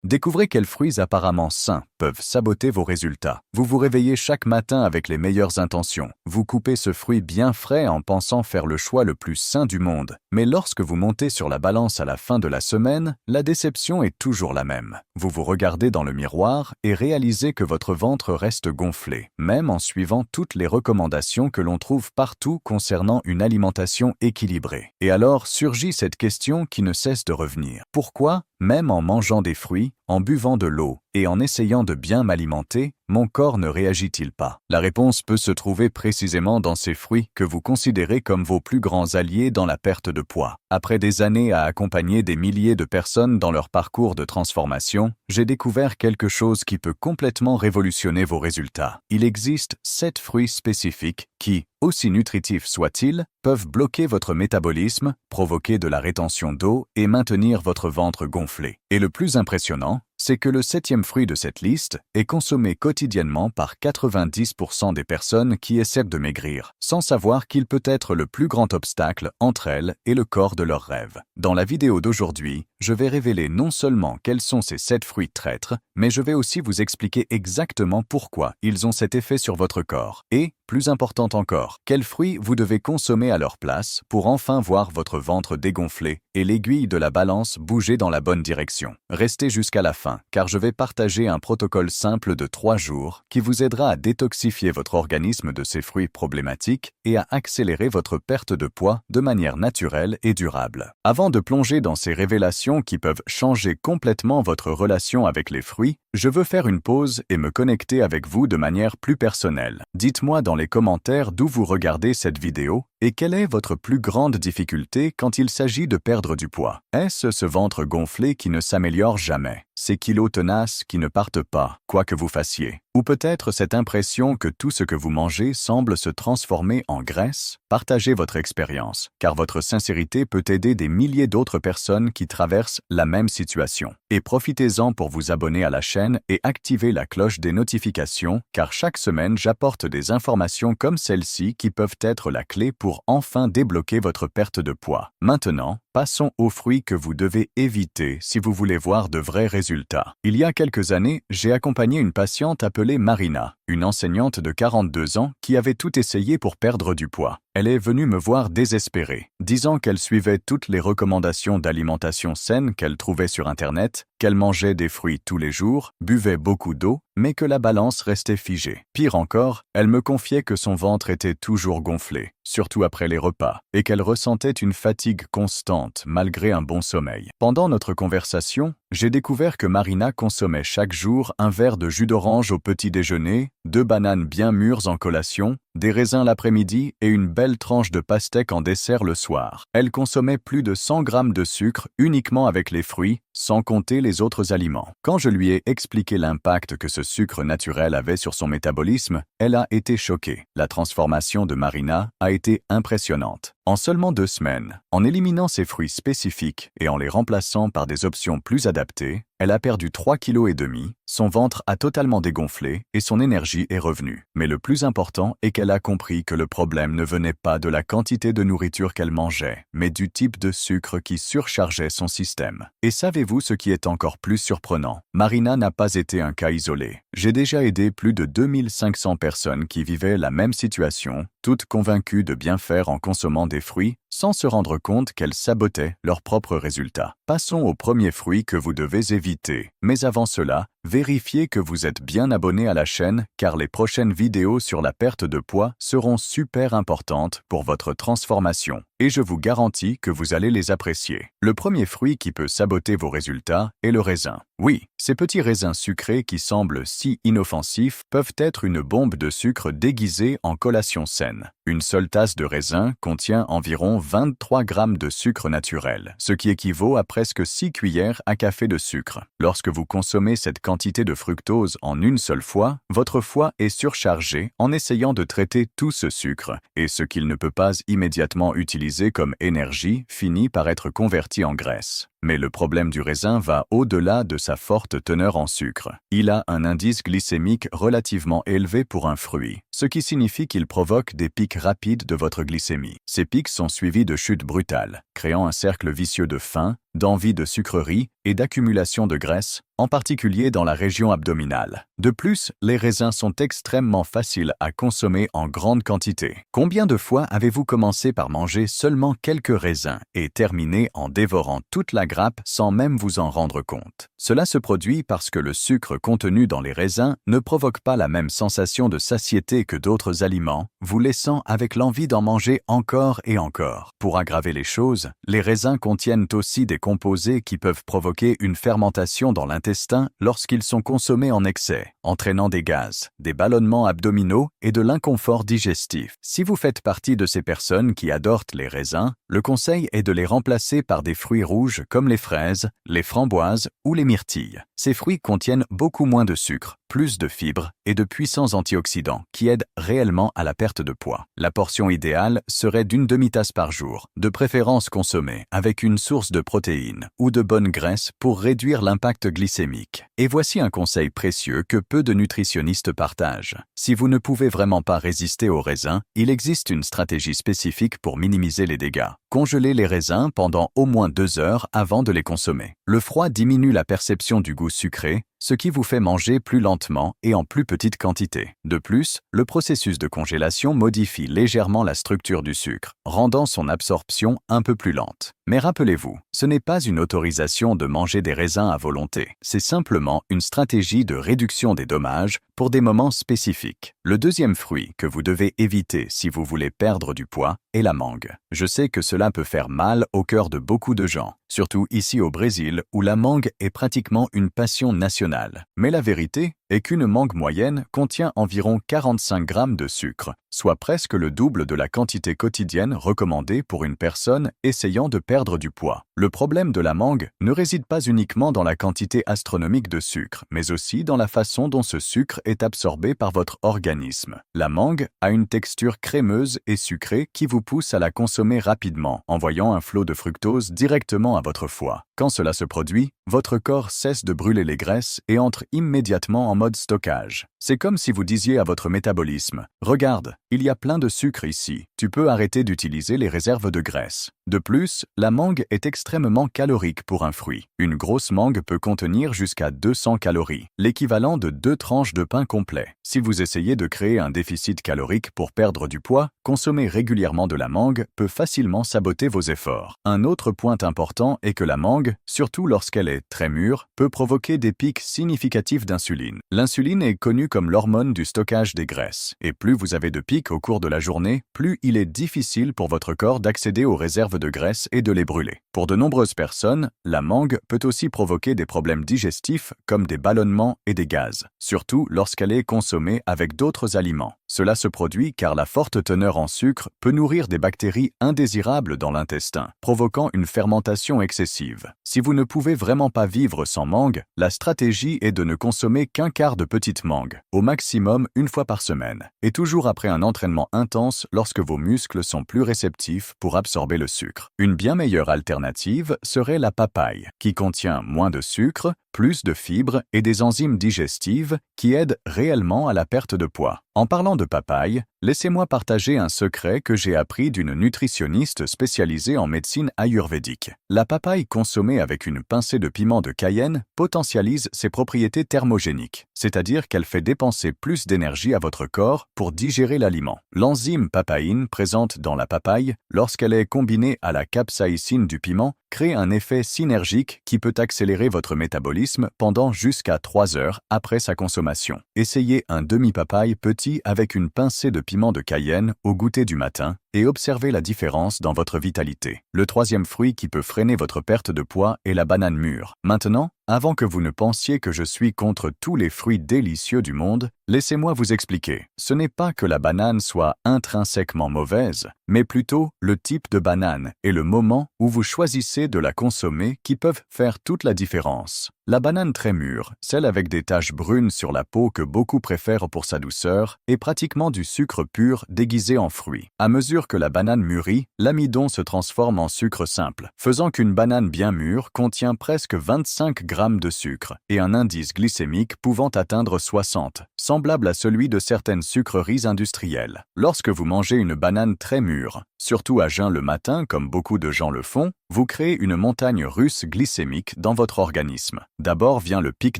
Découvrez quels fruits apparemment sains peuvent saboter vos résultats. Vous vous réveillez chaque matin avec les meilleures intentions. Vous coupez ce fruit bien frais en pensant faire le choix le plus sain du monde. Mais lorsque vous montez sur la balance à la fin de la semaine, la déception est toujours la même. Vous vous regardez dans le miroir et réalisez que votre ventre reste gonflé, même en suivant toutes les recommandations que l'on trouve partout concernant une alimentation équilibrée. Et alors surgit cette question qui ne cesse de revenir. Pourquoi, même en mangeant des fruits, en buvant de l'eau et en essayant de bien m'alimenter, mon corps ne réagit-il pas? La réponse peut se trouver précisément dans ces fruits que vous considérez comme vos plus grands alliés dans la perte de poids. Après des années à accompagner des milliers de personnes dans leur parcours de transformation, j'ai découvert quelque chose qui peut complètement révolutionner vos résultats. Il existe 7 fruits spécifiques qui, aussi nutritifs soient-ils, peuvent bloquer votre métabolisme, provoquer de la rétention d'eau et maintenir votre ventre gonflé. Et le plus impressionnant, c'est que le 7e fruit de cette liste est consommé quotidiennement par 90% des personnes qui essaient de maigrir, sans savoir qu'il peut être le plus grand obstacle entre elles et le corps de leurs rêves. Dans la vidéo d'aujourd'hui, je vais révéler non seulement quels sont ces 7 fruits traîtres, mais je vais aussi vous expliquer exactement pourquoi ils ont cet effet sur votre corps. Et, plus important encore, quels fruits vous devez consommer à leur place pour enfin voir votre ventre dégonfler et l'aiguille de la balance bouger dans la bonne direction. Restez jusqu'à la fin, car je vais partager un protocole simple de 3 jours qui vous aidera à détoxifier votre organisme de ces fruits problématiques et à accélérer votre perte de poids de manière naturelle et durable. Avant de plonger dans ces révélations qui peuvent changer complètement votre relation avec les fruits, je veux faire une pause et me connecter avec vous de manière plus personnelle. Dites-moi dans les commentaires d'où vous regardez cette vidéo et quelle est votre plus grande difficulté quand il s'agit de perdre du poids. Est-ce ce ventre gonflé qui ne s'améliore jamais? Ces kilos tenaces qui ne partent pas, quoi que vous fassiez? Ou peut-être cette impression que tout ce que vous mangez semble se transformer en graisse? Partagez votre expérience, car votre sincérité peut aider des milliers d'autres personnes qui traversent la même situation. Et profitez-en pour vous abonner à la chaîne et activer la cloche des notifications, car chaque semaine j'apporte des informations comme celle-ci qui peuvent être la clé pour enfin débloquer votre perte de poids. Maintenant, passons aux fruits que vous devez éviter si vous voulez voir de vrais résultats. Il y a quelques années, j'ai accompagné une patiente appelée Marina, une enseignante de 42 ans qui avait tout essayé pour perdre du poids. Elle est venue me voir désespérée, disant qu'elle suivait toutes les recommandations d'alimentation saine qu'elle trouvait sur Internet, qu'elle mangeait des fruits tous les jours, buvait beaucoup d'eau, mais que la balance restait figée. Pire encore, elle me confiait que son ventre était toujours gonflé, surtout après les repas, et qu'elle ressentait une fatigue constante malgré un bon sommeil. Pendant notre conversation, j'ai découvert que Marina consommait chaque jour un verre de jus d'orange au petit déjeuner, 2 bananes bien mûres en collation, des raisins l'après-midi et une belle tranche de pastèque en dessert le soir. Elle consommait plus de 100 grammes de sucre uniquement avec les fruits, sans compter les autres aliments. Quand je lui ai expliqué l'impact que ce sucre naturel avait sur son métabolisme, elle a été choquée. La transformation de Marina a été impressionnante. En seulement 2 semaines, en éliminant ces fruits spécifiques et en les remplaçant par des options plus adaptées, elle a perdu 3,5 kg, son ventre a totalement dégonflé et son énergie est revenue. Mais le plus important est qu'elle a compris que le problème ne venait pas de la quantité de nourriture qu'elle mangeait, mais du type de sucre qui surchargeait son système. Et savez-vous ce qui est encore plus surprenant? Marina n'a pas été un cas isolé. J'ai déjà aidé plus de 2500 personnes qui vivaient la même situation, toutes convaincues de bien faire en consommant des fruits, sans se rendre compte qu'elles sabotaient leurs propres résultats. Passons au premier fruit que vous devez éviter. Mais avant cela, vérifiez que vous êtes bien abonné à la chaîne, car les prochaines vidéos sur la perte de poids seront super importantes pour votre transformation. Et je vous garantis que vous allez les apprécier. Le premier fruit qui peut saboter vos résultats est le raisin. Oui, ces petits raisins sucrés qui semblent si inoffensifs peuvent être une bombe de sucre déguisée en collation saine. Une seule tasse de raisin contient environ 23 grammes de sucre naturel, ce qui équivaut à presque 6 cuillères à café de sucre. Lorsque vous consommez cette quantité de fructose en une seule fois, votre foie est surchargé en essayant de traiter tout ce sucre, et ce qu'il ne peut pas immédiatement utiliser comme énergie finit par être converti en graisse. Mais le problème du raisin va au-delà de sa forte teneur en sucre. Il a un indice glycémique relativement élevé pour un fruit, ce qui signifie qu'il provoque des pics rapides de votre glycémie. Ces pics sont suivis de chutes brutales, créant un cercle vicieux de faim, d'envie de sucrerie et d'accumulation de graisse, en particulier dans la région abdominale. De plus, les raisins sont extrêmement faciles à consommer en grande quantité. Combien de fois avez-vous commencé par manger seulement quelques raisins et terminé en dévorant toute la grappe sans même vous en rendre compte? Cela se produit parce que le sucre contenu dans les raisins ne provoque pas la même sensation de satiété que d'autres aliments, vous laissant avec l'envie d'en manger encore et encore. Pour aggraver les choses, les raisins contiennent aussi des composés qui peuvent provoquer une fermentation dans l'intestin lorsqu'ils sont consommés en excès, entraînant des gaz, des ballonnements abdominaux et de l'inconfort digestif. Si vous faites partie de ces personnes qui adorent les raisins, le conseil est de les remplacer par des fruits rouges comme les fraises, les framboises ou les myrtilles. Ces fruits contiennent beaucoup moins de sucre, plus de fibres et de puissants antioxydants qui aident réellement à la perte de poids. La portion idéale serait d'une demi-tasse par jour, de préférence consommée avec une source de protéines ou de bonne graisse pour réduire l'impact glycémique. Et voici un conseil précieux que peu de nutritionnistes partagent. Si vous ne pouvez vraiment pas résister aux raisins, il existe une stratégie spécifique pour minimiser les dégâts. Congelez les raisins pendant au moins 2 heures avant de les consommer. Le froid diminue la perception du goût sucré, ce qui vous fait manger plus lentement et en plus petite quantité. De plus, le processus de congélation modifie légèrement la structure du sucre, rendant son absorption un peu plus lente. Mais rappelez-vous, ce n'est pas une autorisation de manger des raisins à volonté, c'est simplement une stratégie de réduction des dommages pour des moments spécifiques. Le deuxième fruit que vous devez éviter si vous voulez perdre du poids est la mangue. Je sais que cela peut faire mal au cœur de beaucoup de gens, surtout ici au Brésil où la mangue est pratiquement une passion nationale. Mais la vérité est qu'une mangue moyenne contient environ 45 grammes de sucre, soit presque le double de la quantité quotidienne recommandée pour une personne essayant de perdre du poids. Le problème de la mangue ne réside pas uniquement dans la quantité astronomique de sucre, mais aussi dans la façon dont ce sucre est absorbé par votre organisme. La mangue a une texture crémeuse et sucrée qui vous pousse à la consommer rapidement, envoyant un flot de fructose directement à votre foie. Quand cela se produit, votre corps cesse de brûler les graisses et entre immédiatement en mode stockage. C'est comme si vous disiez à votre métabolisme « Regarde, il y a plein de sucre ici, tu peux arrêter d'utiliser les réserves de graisse ». De plus, la mangue est extrêmement calorique pour un fruit. Une grosse mangue peut contenir jusqu'à 200 calories, l'équivalent de 2 tranches de pain complet. Si vous essayez de créer un déficit calorique pour perdre du poids, consommer régulièrement de la mangue peut facilement saboter vos efforts. Un autre point important est que la mangue, surtout lorsqu'elle est très mûre, peut provoquer des pics significatifs d'insuline. L'insuline est connue comme l'hormone du stockage des graisses, et plus vous avez de pics au cours de la journée, plus il est difficile pour votre corps d'accéder aux réserves de graisse et de les brûler. Pour de nombreuses personnes, la mangue peut aussi provoquer des problèmes digestifs comme des ballonnements et des gaz, surtout lorsqu'elle est consommée avec d'autres aliments. Cela se produit car la forte teneur en sucre peut nourrir des bactéries indésirables dans l'intestin, provoquant une fermentation excessive. Si vous ne pouvez vraiment pas vivre sans mangue, la stratégie est de ne consommer qu'un quart de petite mangue, au maximum une fois par semaine, et toujours après un entraînement intense lorsque vos muscles sont plus réceptifs pour absorber le sucre. Une bien meilleure alternative serait la papaye, qui contient moins de sucre, plus de fibres et des enzymes digestives qui aident réellement à la perte de poids. En parlant de papaye, laissez-moi partager un secret que j'ai appris d'une nutritionniste spécialisée en médecine ayurvédique. La papaye consommée avec une pincée de piment de Cayenne potentialise ses propriétés thermogéniques, c'est-à-dire qu'elle fait dépenser plus d'énergie à votre corps pour digérer l'aliment. L'enzyme papaïne présente dans la papaye, lorsqu'elle est combinée à la capsaïcine du piment, crée un effet synergique qui peut accélérer votre métabolisme pendant jusqu'à 3 heures après sa consommation. Essayez un demi-papaye petit avec une pincée de piment de Cayenne au goûter du matin et observez la différence dans votre vitalité. Le troisième fruit qui peut freiner votre perte de poids est la banane mûre. Maintenant, avant que vous ne pensiez que je suis contre tous les fruits délicieux du monde, laissez-moi vous expliquer. Ce n'est pas que la banane soit intrinsèquement mauvaise, mais plutôt le type de banane et le moment où vous choisissez de la consommer qui peuvent faire toute la différence. La banane très mûre, celle avec des taches brunes sur la peau que beaucoup préfèrent pour sa douceur, est pratiquement du sucre pur déguisé en fruit. À mesure que la banane mûrit, l'amidon se transforme en sucre simple, faisant qu'une banane bien mûre contient presque 25 grammes de sucre et un indice glycémique pouvant atteindre 60, semblable à celui de certaines sucreries industrielles. Lorsque vous mangez une banane très mûre, Surtout à jeun le matin, comme beaucoup de gens le font, vous créez une montagne russe glycémique dans votre organisme. D'abord vient le pic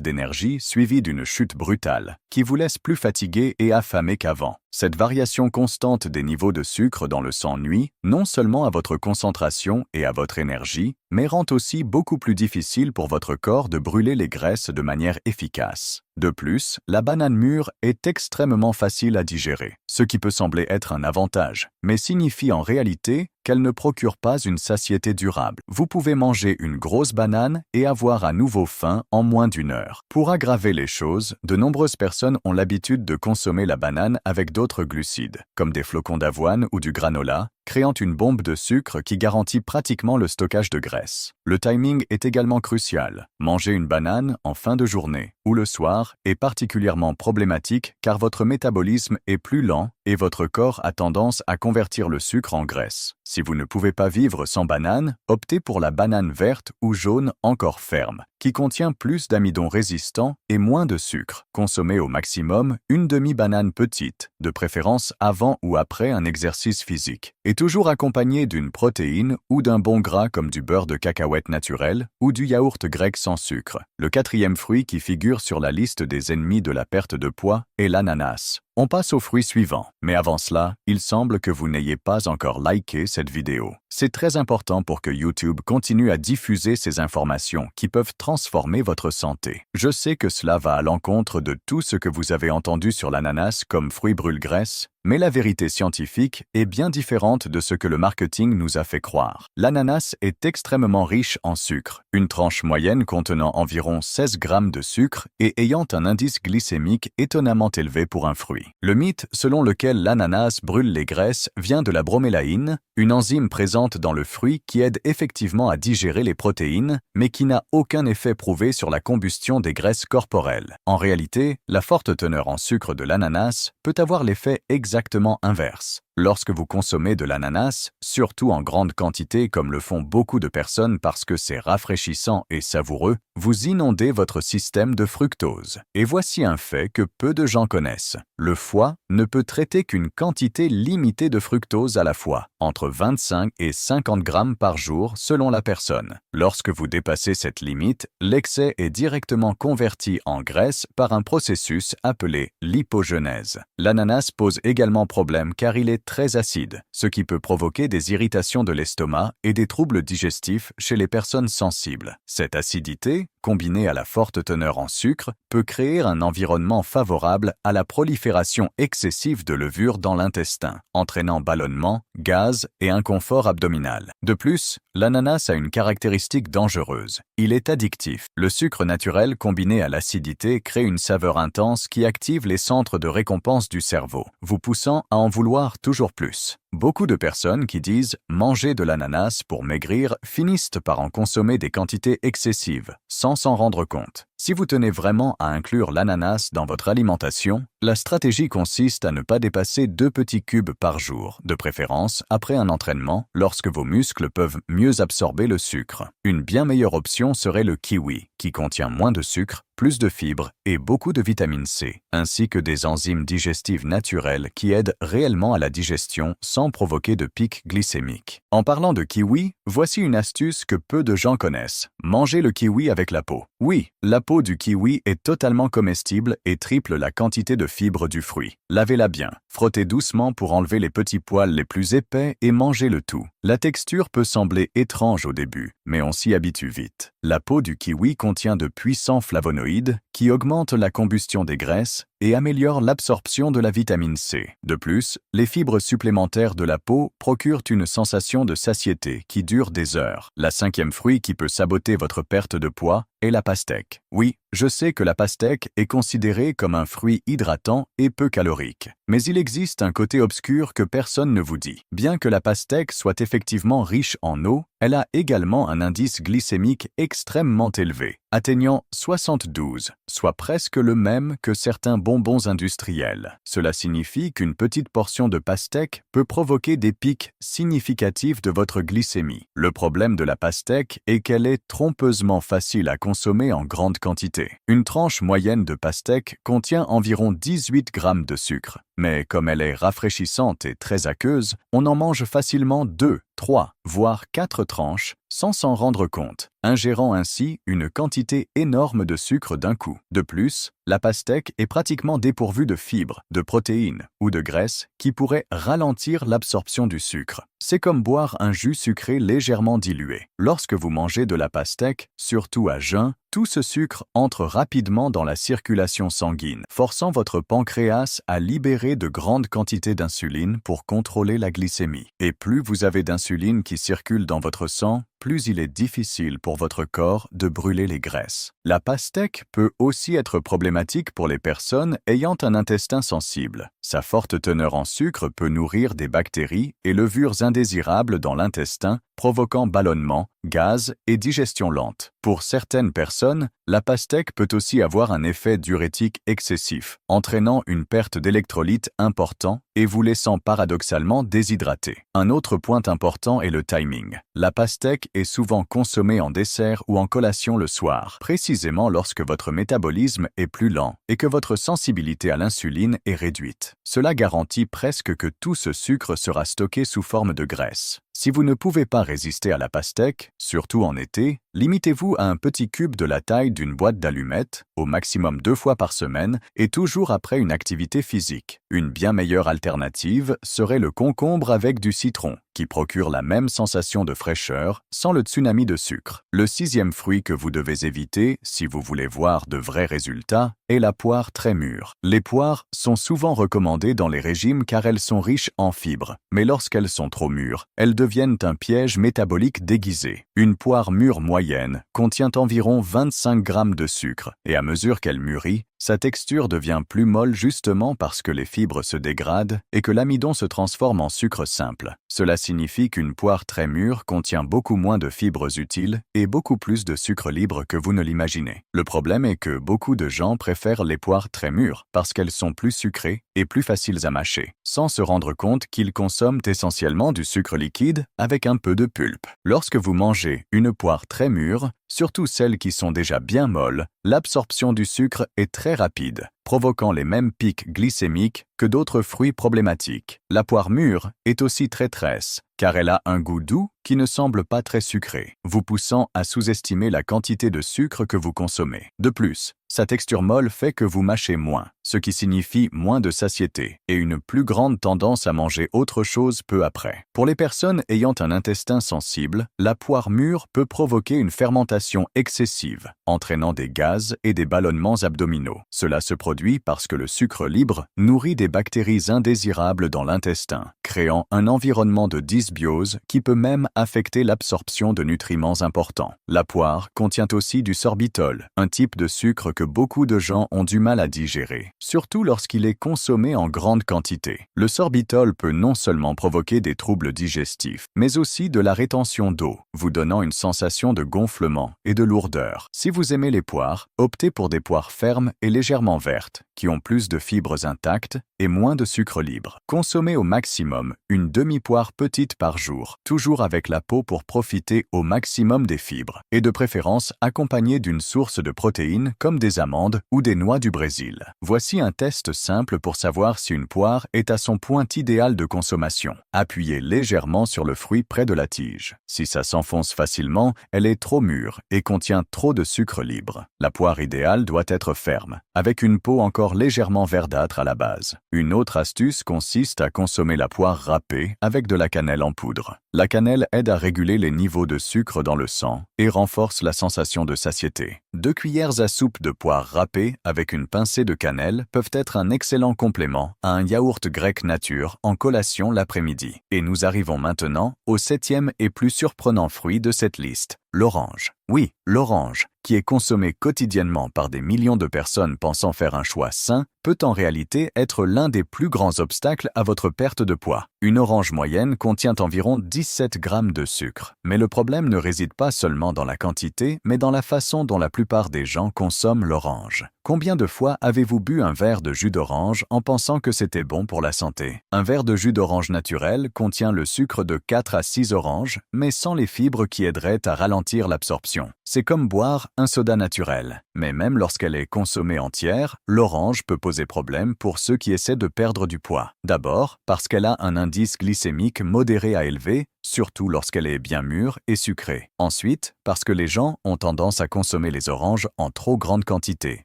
d'énergie suivi d'une chute brutale, qui vous laisse plus fatigué et affamé qu'avant. Cette variation constante des niveaux de sucre dans le sang nuit non seulement à votre concentration et à votre énergie, mais rend aussi beaucoup plus difficile pour votre corps de brûler les graisses de manière efficace. De plus, la banane mûre est extrêmement facile à digérer, ce qui peut sembler être un avantage, mais signifie en réalité qu'elle ne procure pas une satiété durable. Vous pouvez manger une grosse banane et avoir à nouveau faim en moins d'1 heure. Pour aggraver les choses, de nombreuses personnes ont l'habitude de consommer la banane avec d'autres glucides, comme des flocons d'avoine ou du granola, créant une bombe de sucre qui garantit pratiquement le stockage de graisse. Le timing est également crucial. Manger une banane en fin de journée ou le soir est particulièrement problématique car votre métabolisme est plus lent et votre corps a tendance à convertir le sucre en graisse. Si vous ne pouvez pas vivre sans banane, optez pour la banane verte ou jaune encore ferme, qui contient plus d'amidon résistant et moins de sucre. Consommez au maximum une demi-banane petite, de préférence avant ou après un exercice physique, et toujours accompagnée d'une protéine ou d'un bon gras comme du beurre de cacahuète naturel ou du yaourt grec sans sucre. Le 4e fruit qui figure sur la liste des ennemis de la perte de poids est l'ananas. On passe au fruit suivant, mais avant cela, il semble que vous n'ayez pas encore liké cette vidéo. C'est très important pour que YouTube continue à diffuser ces informations qui peuvent transformer votre santé. Je sais que cela va à l'encontre de tout ce que vous avez entendu sur l'ananas comme fruit brûle-graisse, mais la vérité scientifique est bien différente de ce que le marketing nous a fait croire. L'ananas est extrêmement riche en sucre, une tranche moyenne contenant environ 16 grammes de sucre et ayant un indice glycémique étonnamment élevé pour un fruit. Le mythe selon lequel l'ananas brûle les graisses vient de la bromélaïne, une enzyme présente dans le fruit qui aide effectivement à digérer les protéines, mais qui n'a aucun effet prouvé sur la combustion des graisses corporelles. En réalité, la forte teneur en sucre de l'ananas peut avoir l'effet exactement inverse. Lorsque vous consommez de l'ananas, surtout en grande quantité comme le font beaucoup de personnes parce que c'est rafraîchissant et savoureux, vous inondez votre système de fructose. Et voici un fait que peu de gens connaissent. Le foie ne peut traiter qu'une quantité limitée de fructose à la fois, entre 25 et 50 grammes par jour selon la personne. Lorsque vous dépassez cette limite, l'excès est directement converti en graisse par un processus appelé lipogenèse. L'ananas pose également problème car il est très acide, ce qui peut provoquer des irritations de l'estomac et des troubles digestifs chez les personnes sensibles. Cette acidité, combinée à la forte teneur en sucre, peut créer un environnement favorable à la prolifération excessive de levure dans l'intestin, entraînant ballonnement, gaz et inconfort abdominal. De plus, l'ananas a une caractéristique dangereuse. Il est addictif. Le sucre naturel combiné à l'acidité crée une saveur intense qui active les centres de récompense du cerveau, vous poussant à en vouloir toujours plus. Beaucoup de personnes qui disent « manger de l'ananas pour maigrir » finissent par en consommer des quantités excessives, sans s'en rendre compte. Si vous tenez vraiment à inclure l'ananas dans votre alimentation, la stratégie consiste à ne pas dépasser 2 petits cubes par jour, de préférence après un entraînement, lorsque vos muscles peuvent mieux absorber le sucre. Une bien meilleure option serait le kiwi, qui contient moins de sucre, plus de fibres et beaucoup de vitamine C, ainsi que des enzymes digestives naturelles qui aident réellement à la digestion sans provoquer de pic glycémique. En parlant de kiwi, voici une astuce que peu de gens connaissent. Mangez le kiwi avec la peau. Oui, la peau du kiwi est totalement comestible et triple la quantité de fibres du fruit. Lavez-la bien, frottez doucement pour enlever les petits poils les plus épais et mangez le tout. La texture peut sembler étrange au début, mais on s'y habitue vite. La peau du kiwi contient de puissants flavonoïdes qui augmentent la combustion des graisses et améliorent l'absorption de la vitamine C. De plus, les fibres supplémentaires de la peau procurent une sensation de satiété qui dure des heures. La 5e fruit qui peut saboter votre perte de poids est la pastèque. Oui, je sais que la pastèque est considérée comme un fruit hydratant et peu calorique. Mais il existe un côté obscur que personne ne vous dit. Bien que la pastèque soit effectivement riche en eau, elle a également un indice glycémique extrêmement élevé, atteignant 72, soit presque le même que certains bonbons industriels. Cela signifie qu'une petite portion de pastèque peut provoquer des pics significatifs de votre glycémie. Le problème de la pastèque est qu'elle est trompeusement facile à consommer en grande quantité. quantité. Une tranche moyenne de pastèque contient environ 18 grammes de sucre, mais comme elle est rafraîchissante et très aqueuse, on en mange facilement 2, 3, voire 4 tranches sans s'en rendre compte, ingérant ainsi une quantité énorme de sucre d'un coup. De plus, la pastèque est pratiquement dépourvue de fibres, de protéines ou de graisses qui pourraient ralentir l'absorption du sucre. C'est comme boire un jus sucré légèrement dilué. Lorsque vous mangez de la pastèque, surtout à jeun, tout ce sucre entre rapidement dans la circulation sanguine, forçant votre pancréas à libérer de grandes quantités d'insuline pour contrôler la glycémie. Et plus vous avez d'insuline qui circule dans votre sang, plus il est difficile pour votre corps de brûler les graisses. La pastèque peut aussi être problématique pour les personnes ayant un intestin sensible. Sa forte teneur en sucre peut nourrir des bactéries et levures indésirables dans l'intestin, provoquant ballonnement, gaz et digestion lente. Pour certaines personnes, la pastèque peut aussi avoir un effet diurétique excessif, entraînant une perte d'électrolytes important et vous laissant paradoxalement déshydraté. Un autre point important est le timing. La pastèque est souvent consommée en dessert ou en collation le soir, précisément lorsque votre métabolisme est plus lent et que votre sensibilité à l'insuline est réduite. Cela garantit presque que tout ce sucre sera stocké sous forme de graisse. Si vous ne pouvez pas résister à la pastèque, surtout en été, limitez-vous à un petit cube de la taille d'une boîte d'allumettes, au maximum 2 fois par semaine, et toujours après une activité physique. Une bien meilleure alternative serait le concombre avec du citron, qui procure la même sensation de fraîcheur sans le tsunami de sucre. Le 6e fruit que vous devez éviter, si vous voulez voir de vrais résultats, est la poire très mûre. Les poires sont souvent recommandées dans les régimes car elles sont riches en fibres, mais lorsqu'elles sont trop mûres, elles deviennent un piège métabolique déguisé. Une poire mûre moyenne contient environ 25 grammes de sucre, et à mesure qu'elle mûrit, sa texture devient plus molle justement parce que les fibres se dégradent et que l'amidon se transforme en sucre simple. Cela signifie qu'une poire très mûre contient beaucoup moins de fibres utiles et beaucoup plus de sucre libre que vous ne l'imaginez. Le problème est que beaucoup de gens préfèrent les poires très mûres parce qu'elles sont plus sucrées et plus faciles à mâcher, sans se rendre compte qu'ils consomment essentiellement du sucre liquide avec un peu de pulpe. Lorsque vous mangez une poire très mûre, surtout celles qui sont déjà bien molles, l'absorption du sucre est très rapide, provoquant les mêmes pics glycémiques que d'autres fruits problématiques. La poire mûre est aussi très tresse, car elle a un goût doux qui ne semble pas très sucré, vous poussant à sous-estimer la quantité de sucre que vous consommez. De plus, sa texture molle fait que vous mâchez moins, ce qui signifie moins de satiété et une plus grande tendance à manger autre chose peu après. Pour les personnes ayant un intestin sensible, la poire mûre peut provoquer une fermentation excessive, entraînant des gaz et des ballonnements abdominaux. Cela se produit parce que le sucre libre nourrit des bactéries indésirables dans l'intestin, créant un environnement de dysbiose qui peut même affecter l'absorption de nutriments importants. La poire contient aussi du sorbitol, un type de sucre que beaucoup de gens ont du mal à digérer, surtout lorsqu'il est consommé en grande quantité. Le sorbitol peut non seulement provoquer des troubles digestifs, mais aussi de la rétention d'eau, vous donnant une sensation de gonflement et de lourdeur. Si vous aimez les poires, optez pour des poires fermes et légèrement vertes, qui ont plus de fibres intactes et moins de sucre libre. Consommez au maximum une demi-poire petite par jour, toujours avec la peau pour profiter au maximum des fibres, et de préférence accompagnée d'une source de protéines comme des amandes ou des noix du Brésil. Voici un test simple pour savoir si une poire est à son point idéal de consommation. Appuyez légèrement sur le fruit près de la tige. Si ça s'enfonce facilement, elle est trop mûre et contient trop de sucre libre. La poire idéale doit être ferme, avec une peau encore légèrement verdâtre à la base. Une autre astuce consiste à consommer la poire râpée avec de la cannelle en poudre. La cannelle aide à réguler les niveaux de sucre dans le sang et renforce la sensation de satiété. 2 cuillères à soupe de poire râpée avec une pincée de cannelle peuvent être un excellent complément à un yaourt grec nature en collation l'après-midi. Et nous arrivons maintenant au 7e et plus surprenant fruit de cette liste, l'orange. Oui, l'orange, qui est consommé quotidiennement par des millions de personnes pensant faire un choix sain, peut en réalité être l'un des plus grands obstacles à votre perte de poids. Une orange moyenne contient environ 17 grammes de sucre. Mais le problème ne réside pas seulement dans la quantité, mais dans la façon dont la plupart des gens consomment l'orange. Combien de fois avez-vous bu un verre de jus d'orange en pensant que c'était bon pour la santé? Un verre de jus d'orange naturel contient le sucre de 4 à 6 oranges, mais sans les fibres qui aideraient à ralentir l'absorption. c'est comme boire un soda naturel. Mais même lorsqu'elle est consommée entière, l'orange peut poser problème pour ceux qui essaient de perdre du poids. D'abord, parce qu'elle a un indice glycémique modéré à élevé, surtout lorsqu'elle est bien mûre et sucrée. Ensuite, parce que les gens ont tendance à consommer les oranges en trop grande quantité,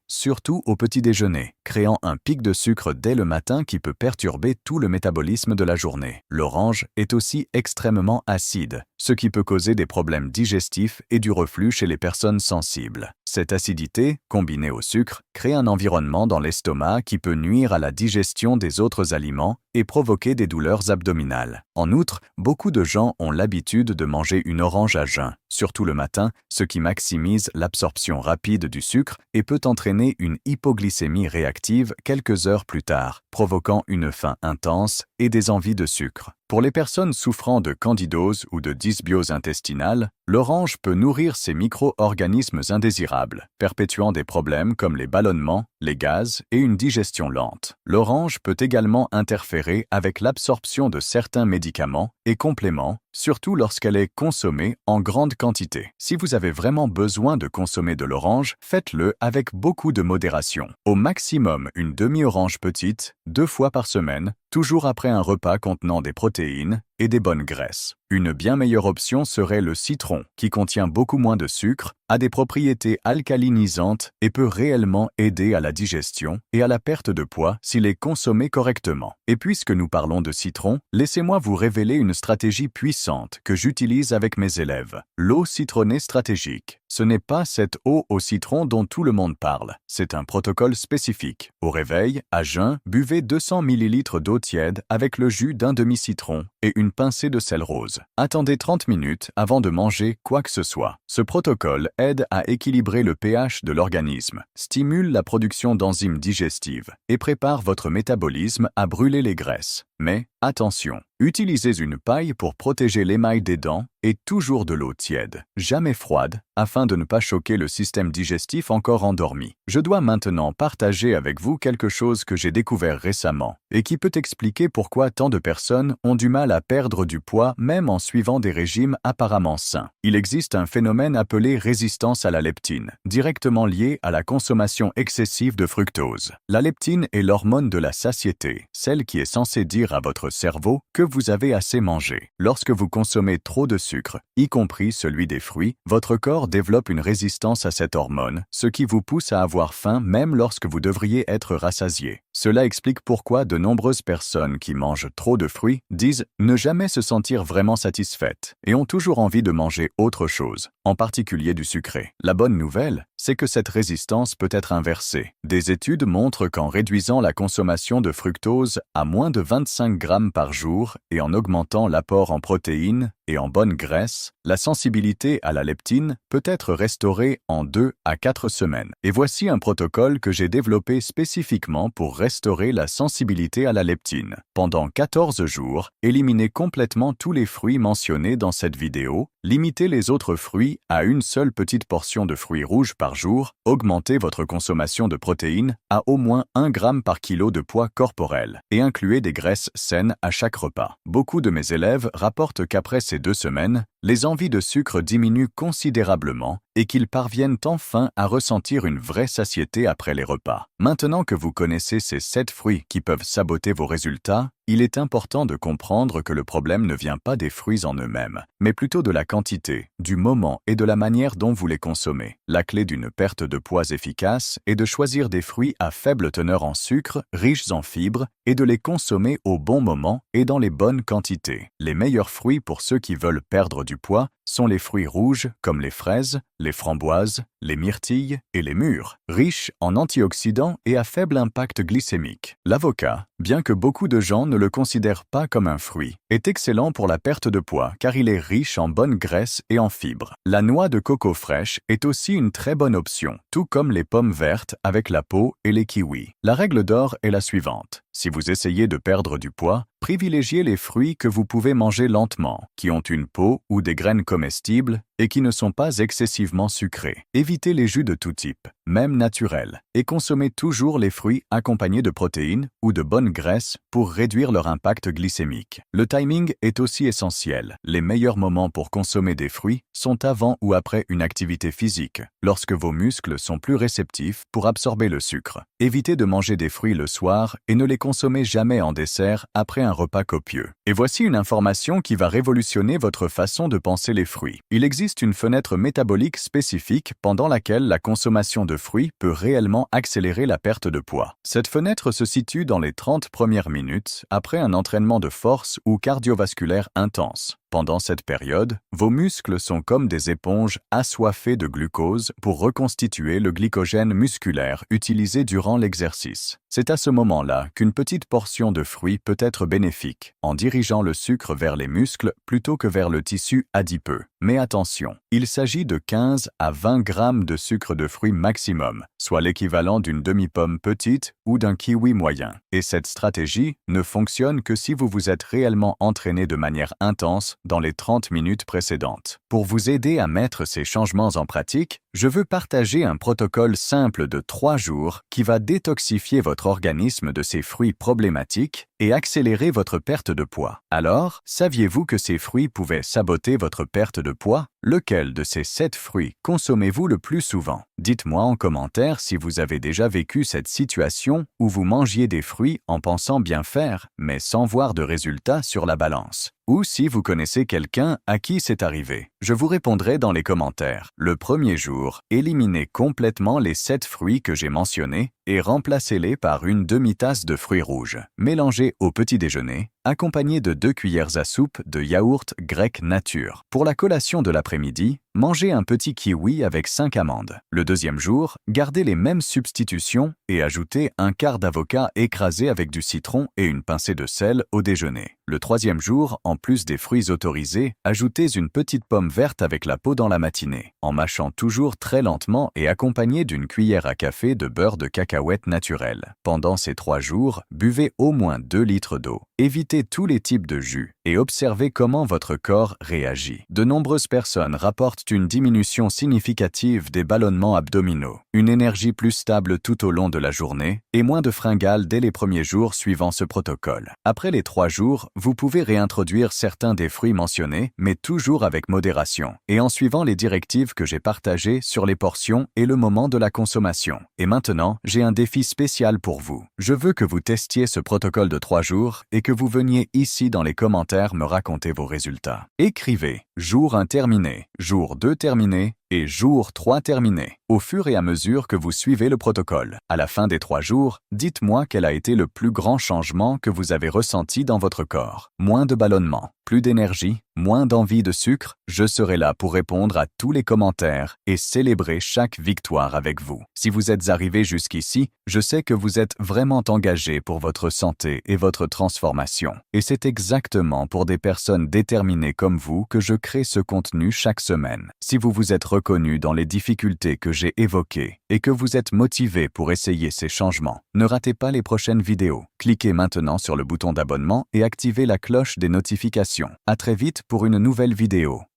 surtout au petit déjeuner, créant un pic de sucre dès le matin qui peut perturber tout le métabolisme de la journée. L'orange est aussi extrêmement acide, ce qui peut causer des problèmes digestifs et du reflux chez les personnes sensibles. Cette acidité, combinée au sucre, crée un environnement dans l'estomac qui peut nuire à la digestion des autres aliments et provoquer des douleurs abdominales. En outre, beaucoup de gens ont l'habitude de manger une orange à jeun, surtout le matin, ce qui maximise l'absorption rapide du sucre et peut entraîner une hypoglycémie réactive quelques heures plus tard, provoquant une faim intense et des envies de sucre. Pour les personnes souffrant de candidose ou de dysbiose intestinale, l'orange peut nourrir ces micro-organismes indésirables, perpétuant des problèmes comme les ballonnements, les gaz et une digestion lente. L'orange peut également interférer avec l'absorption de certains médicaments et compléments, surtout lorsqu'elle est consommée en grande quantité. Si vous avez vraiment besoin de consommer de l'orange, faites-le avec beaucoup de modération. Au maximum une demi-orange petite, 2 fois par semaine, toujours après un repas contenant des protéines et des bonnes graisses. Une bien meilleure option serait le citron, qui contient beaucoup moins de sucre, a des propriétés alcalinisantes et peut réellement aider à la digestion et à la perte de poids s'il est consommé correctement. Et puisque nous parlons de citron, laissez-moi vous révéler une stratégie puissante que j'utilise avec mes élèves. L'eau citronnée stratégique. Ce n'est pas cette eau au citron dont tout le monde parle. C'est un protocole spécifique. Au réveil, à jeun, buvez 200 ml d'eau tiède avec le jus d'un demi-citron et une pincée de sel rose. Attendez 30 minutes avant de manger quoi que ce soit. Ce protocole aide à équilibrer le pH de l'organisme, stimule la production d'enzymes digestives et prépare votre métabolisme à brûler les graisses. Mais attention, utilisez une paille pour protéger l'émail des dents et toujours de l'eau tiède, jamais froide, afin de ne pas choquer le système digestif encore endormi. Je dois maintenant partager avec vous quelque chose que j'ai découvert récemment et qui peut expliquer pourquoi tant de personnes ont du mal à perdre du poids même en suivant des régimes apparemment sains. Il existe un phénomène appelé résistance à la leptine, directement lié à la consommation excessive de fructose. La leptine est l'hormone de la satiété, celle qui est censée dire à votre cerveau que vous avez assez mangé. Lorsque vous consommez trop de sucre, y compris celui des fruits, votre corps développe une résistance à cette hormone, ce qui vous pousse à avoir faim même lorsque vous devriez être rassasié. Cela explique pourquoi de nombreuses personnes qui mangent trop de fruits disent ne jamais se sentir vraiment satisfaites et ont toujours envie de manger autre chose, en particulier du sucré. La bonne nouvelle, c'est que cette résistance peut être inversée. Des études montrent qu'en réduisant la consommation de fructose à moins de 25 grammes par jour et en augmentant l'apport en protéines et en bonne graisse, la sensibilité à la leptine peut être restaurée en 2 à 4 semaines. Et voici un protocole que j'ai développé spécifiquement pour restaurer la sensibilité à la leptine. Pendant 14 jours, éliminez complètement tous les fruits mentionnés dans cette vidéo, limitez les autres fruits à une seule petite portion de fruits rouges par jour, augmentez votre consommation de protéines à au moins 1 gramme par kilo de poids corporel et incluez des graisses saines à chaque repas. Beaucoup de mes élèves rapportent qu'après ces 2 semaines, les envies de sucre diminuent considérablement et qu'ils parviennent enfin à ressentir une vraie satiété après les repas. Maintenant que vous connaissez ces 7 fruits qui peuvent saboter vos résultats, il est important de comprendre que le problème ne vient pas des fruits en eux-mêmes, mais plutôt de la quantité, du moment et de la manière dont vous les consommez. La clé d'une perte de poids efficace est de choisir des fruits à faible teneur en sucre, riches en fibres, et de les consommer au bon moment et dans les bonnes quantités. Les meilleurs fruits pour ceux qui veulent perdre du poids sont les fruits rouges comme les fraises, les framboises, les myrtilles et les mûres, riches en antioxydants et à faible impact glycémique. L'avocat, bien que beaucoup de gens ne le considèrent pas comme un fruit, est excellent pour la perte de poids car il est riche en bonnes graisses et en fibres. La noix de coco fraîche est aussi une très bonne option, tout comme les pommes vertes avec la peau et les kiwis. La règle d'or est la suivante. Si vous essayez de perdre du poids, privilégiez les fruits que vous pouvez manger lentement, qui ont une peau ou des graines comestibles et qui ne sont pas excessivement sucrés. Évitez les jus de tout type, même naturels, et consommez toujours les fruits accompagnés de protéines ou de bonnes graisses pour réduire leur impact glycémique. Le timing est aussi essentiel. Les meilleurs moments pour consommer des fruits sont avant ou après une activité physique, lorsque vos muscles sont plus réceptifs pour absorber le sucre. Évitez de manger des fruits le soir et ne les consommez jamais en dessert après un repas copieux. Et voici une information qui va révolutionner votre façon de penser les fruits. Il existe une fenêtre métabolique spécifique pendant laquelle la consommation de fruits peut réellement accélérer la perte de poids. Cette fenêtre se situe dans les 30 premières minutes après un entraînement de force ou cardiovasculaire intense. Pendant cette période, vos muscles sont comme des éponges assoiffées de glucose pour reconstituer le glycogène musculaire utilisé durant l'exercice. C'est à ce moment-là qu'une petite portion de fruits peut être bénéfique, en dirigeant le sucre vers les muscles plutôt que vers le tissu adipeux. Mais attention, il s'agit de 15 à 20 grammes de sucre de fruits maximum, soit l'équivalent d'une demi-pomme petite ou d'un kiwi moyen. Et cette stratégie ne fonctionne que si vous vous êtes réellement entraîné de manière intense dans les 30 minutes précédentes. Pour vous aider à mettre ces changements en pratique, je veux partager un protocole simple de 3 jours qui va détoxifier votre organisme de ces fruits problématiques et accélérer votre perte de poids. Alors, saviez-vous que ces fruits pouvaient saboter votre perte de poids? Lequel de ces 7 fruits consommez-vous le plus souvent? Dites-moi en commentaire si vous avez déjà vécu cette situation où vous mangiez des fruits en pensant bien faire, mais sans voir de résultats sur la balance. Ou si vous connaissez quelqu'un à qui c'est arrivé. Je vous répondrai dans les commentaires. Le premier jour, éliminez complètement les 7 fruits que j'ai mentionnés et remplacez-les par une demi-tasse de fruits rouges. Mélangez au petit déjeuner, accompagné de 2 cuillères à soupe de yaourt grec nature. Pour la collation de l'après-midi, mangez un petit kiwi avec 5 amandes. Le deuxième jour, gardez les mêmes substitutions et ajoutez un quart d'avocat écrasé avec du citron et une pincée de sel au déjeuner. Le troisième jour, en plus des fruits autorisés, ajoutez une petite pomme verte avec la peau dans la matinée, en mâchant toujours très lentement et accompagné d'une cuillère à café de beurre de cacahuète naturel. Pendant ces 3 jours, buvez au moins 2 litres d'eau. Évitez tous les types de jus et observez comment votre corps réagit. De nombreuses personnes rapportent une diminution significative des ballonnements abdominaux, une énergie plus stable tout au long de la journée et moins de fringales dès les premiers jours suivant ce protocole. Après les 3 jours, vous pouvez réintroduire certains des fruits mentionnés, mais toujours avec modération et en suivant les directives que j'ai partagées sur les portions et le moment de la consommation. Et maintenant, j'ai un défi spécial pour vous. Je veux que vous testiez ce protocole de 3 jours et que vous veniez ici dans les commentaires me raconter vos résultats. Écrivez « Jour 1 terminé »,« Jour 2 terminé » et « Jour 3 terminé » au fur et à mesure que vous suivez le protocole. À la fin des 3 jours, dites-moi quel a été le plus grand changement que vous avez ressenti dans votre corps. Moins de ballonnement, plus d'énergie, moins d'envie de sucre, je serai là pour répondre à tous les commentaires et célébrer chaque victoire avec vous. Si vous êtes arrivé jusqu'ici, je sais que vous êtes vraiment engagé pour votre santé et votre transformation. Et c'est exactement pour des personnes déterminées comme vous que je crée ce contenu chaque semaine. Si vous vous êtes reconnu dans les difficultés que j'ai évoquées et que vous êtes motivé pour essayer ces changements, ne ratez pas les prochaines vidéos. Cliquez maintenant sur le bouton d'abonnement et activez la cloche des notifications. À très vite pour une nouvelle vidéo.